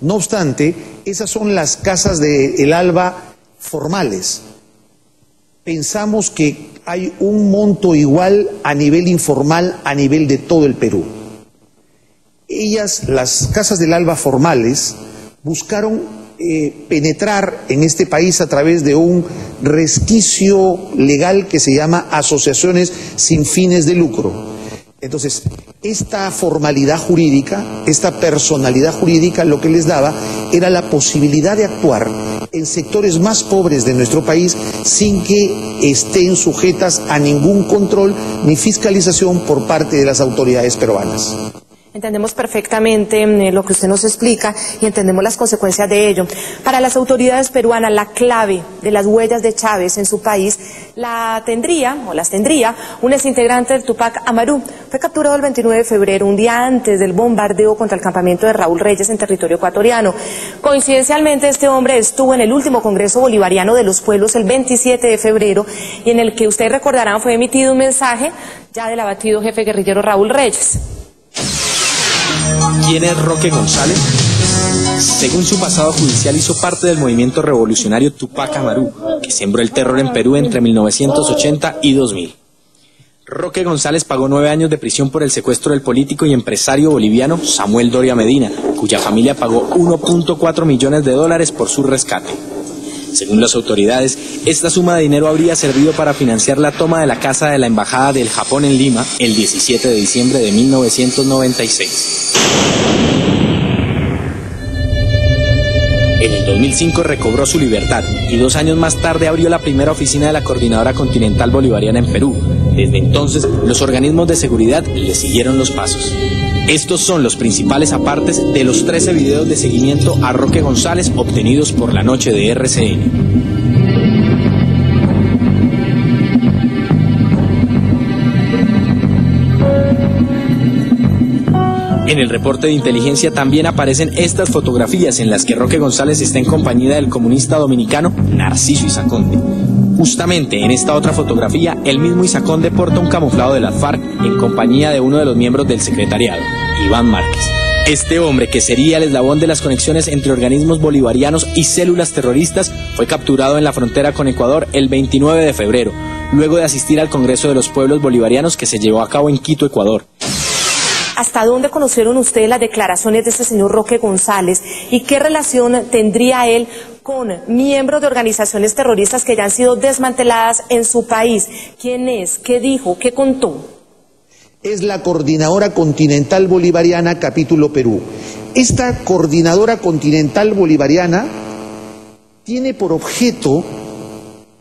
No obstante, esas son las casas del ALBA formales. Pensamos que hay un monto igual a nivel informal, a nivel de todo el Perú. Ellas, las casas del ALBA formales, buscaron penetrar en este país a través de un resquicio legal que se llama asociaciones sin fines de lucro. Entonces, esta formalidad jurídica, esta personalidad jurídica, lo que les daba era la posibilidad de actuar en sectores más pobres de nuestro país sin que estén sujetas a ningún control ni fiscalización por parte de las autoridades peruanas. Entendemos perfectamente lo que usted nos explica y entendemos las consecuencias de ello. Para las autoridades peruanas, la clave de las huellas de Chávez en su país las tendría un exintegrante del Tupac Amaru. Fue capturado el 29 de febrero, un día antes del bombardeo contra el campamento de Raúl Reyes en territorio ecuatoriano. Coincidencialmente, este hombre estuvo en el último Congreso Bolivariano de los Pueblos el 27 de febrero y en el que ustedes recordarán fue emitido un mensaje ya del abatido jefe guerrillero Raúl Reyes. ¿Quién es Roque González? Según su pasado judicial, hizo parte del movimiento revolucionario Tupac Amaru, que sembró el terror en Perú entre 1980 y 2000. Roque González pagó 9 años de prisión por el secuestro del político y empresario boliviano Samuel Doria Medina, cuya familia pagó 1.4 millones de dólares por su rescate. Según las autoridades, esta suma de dinero habría servido para financiar la toma de la casa de la Embajada del Japón en Lima el 17 de diciembre de 1996. En el 2005 recobró su libertad y 2 años más tarde abrió la primera oficina de la Coordinadora Continental Bolivariana en Perú. Desde entonces, los organismos de seguridad le siguieron los pasos. Estos son los principales apartes de los 13 videos de seguimiento a Roque González obtenidos por la noche de RCN. En el reporte de inteligencia también aparecen estas fotografías en las que Roque González está en compañía del comunista dominicano Narciso Izaconde. Justamente en esta otra fotografía, el mismo Izaconde porta un camuflado de las FARC en compañía de uno de los miembros del secretariado, Iván Márquez. Este hombre, que sería el eslabón de las conexiones entre organismos bolivarianos y células terroristas, fue capturado en la frontera con Ecuador el 29 de febrero, luego de asistir al Congreso de los Pueblos Bolivarianos que se llevó a cabo en Quito, Ecuador. ¿Hasta dónde conocieron ustedes las declaraciones de este señor Roque González y qué relación tendría él con miembros de organizaciones terroristas que ya han sido desmanteladas en su país? ¿Quién es? ¿Qué dijo? ¿Qué contó? Es la Coordinadora Continental Bolivariana, capítulo Perú. Esta Coordinadora Continental Bolivariana tiene por objeto,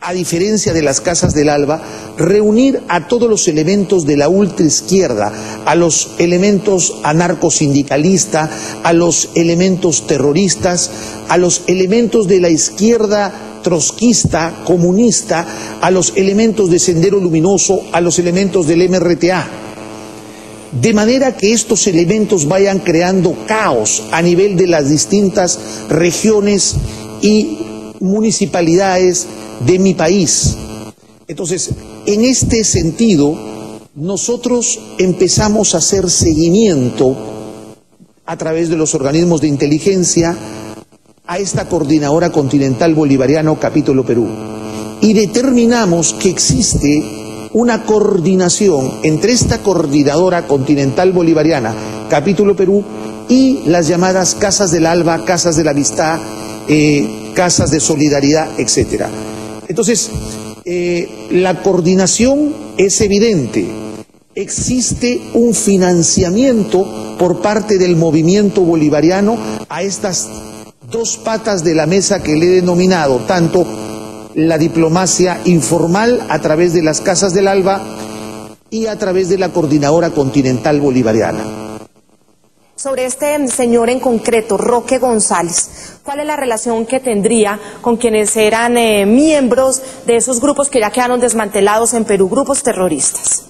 a diferencia de las casas del ALBA, reunir a todos los elementos de la ultraizquierda, a los elementos anarcosindicalistas, a los elementos terroristas, a los elementos de la izquierda trotskista, comunista, a los elementos de Sendero Luminoso, a los elementos del MRTA. De manera que estos elementos vayan creando caos a nivel de las distintas regiones y municipalidades de mi país. Entonces, en este sentido, nosotros empezamos a hacer seguimiento a través de los organismos de inteligencia a esta Coordinadora Continental Bolivariano, capítulo Perú, y determinamos que existe una coordinación entre esta Coordinadora Continental Bolivariana, capítulo Perú, y las llamadas Casas del ALBA, Casas de la Amistad, Casas de Solidaridad, etcétera. Entonces, la coordinación es evidente. Existe un financiamiento por parte del movimiento bolivariano a estas dos patas de la mesa que le he denominado, tanto la diplomacia informal a través de las Casas del ALBA y a través de la Coordinadora Continental Bolivariana. Sobre este señor en concreto, Roque González, ¿cuál es la relación que tendría con quienes eran miembros de esos grupos que ya quedaron desmantelados en Perú, grupos terroristas?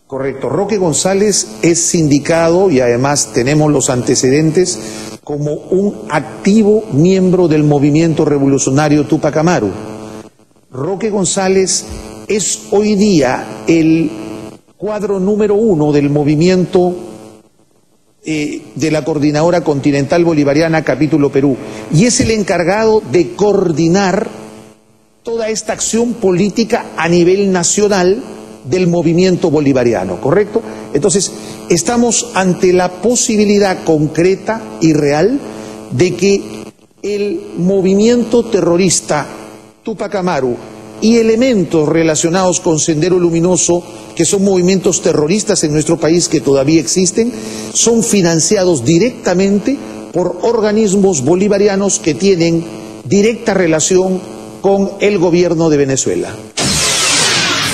Correcto, Roque González es sindicado y además tenemos los antecedentes como un activo miembro del movimiento revolucionario Tupac Amaru. Roque González es hoy día el cuadro número 1 del movimiento de la Coordinadora Continental Bolivariana, capítulo Perú, y es el encargado de coordinar toda esta acción política a nivel nacional del movimiento bolivariano, ¿correcto? Entonces, estamos ante la posibilidad concreta y real de que el movimiento terrorista Tupac Amaru y elementos relacionados con Sendero Luminoso, que son movimientos terroristas en nuestro país que todavía existen, son financiados directamente por organismos bolivarianos que tienen directa relación con el gobierno de Venezuela.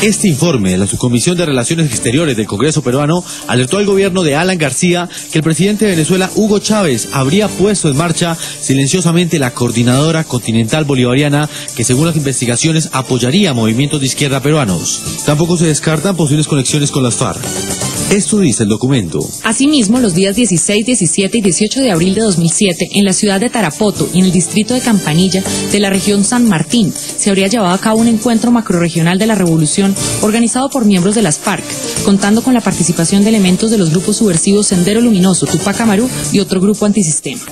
Este informe de la Subcomisión de Relaciones Exteriores del Congreso peruano alertó al gobierno de Alan García que el presidente de Venezuela, Hugo Chávez, habría puesto en marcha silenciosamente la Coordinadora Continental Bolivariana, que según las investigaciones apoyaría movimientos de izquierda peruanos. Tampoco se descartan posibles conexiones con las FARC. Esto dice el documento. Asimismo, los días 16, 17 y 18 de abril de 2007, en la ciudad de Tarapoto y en el distrito de Campanilla de la región San Martín, se habría llevado a cabo un encuentro macrorregional de la revolución organizado por miembros de las FARC, contando con la participación de elementos de los grupos subversivos Sendero Luminoso, Tupac Amaru y otro grupo antisistema.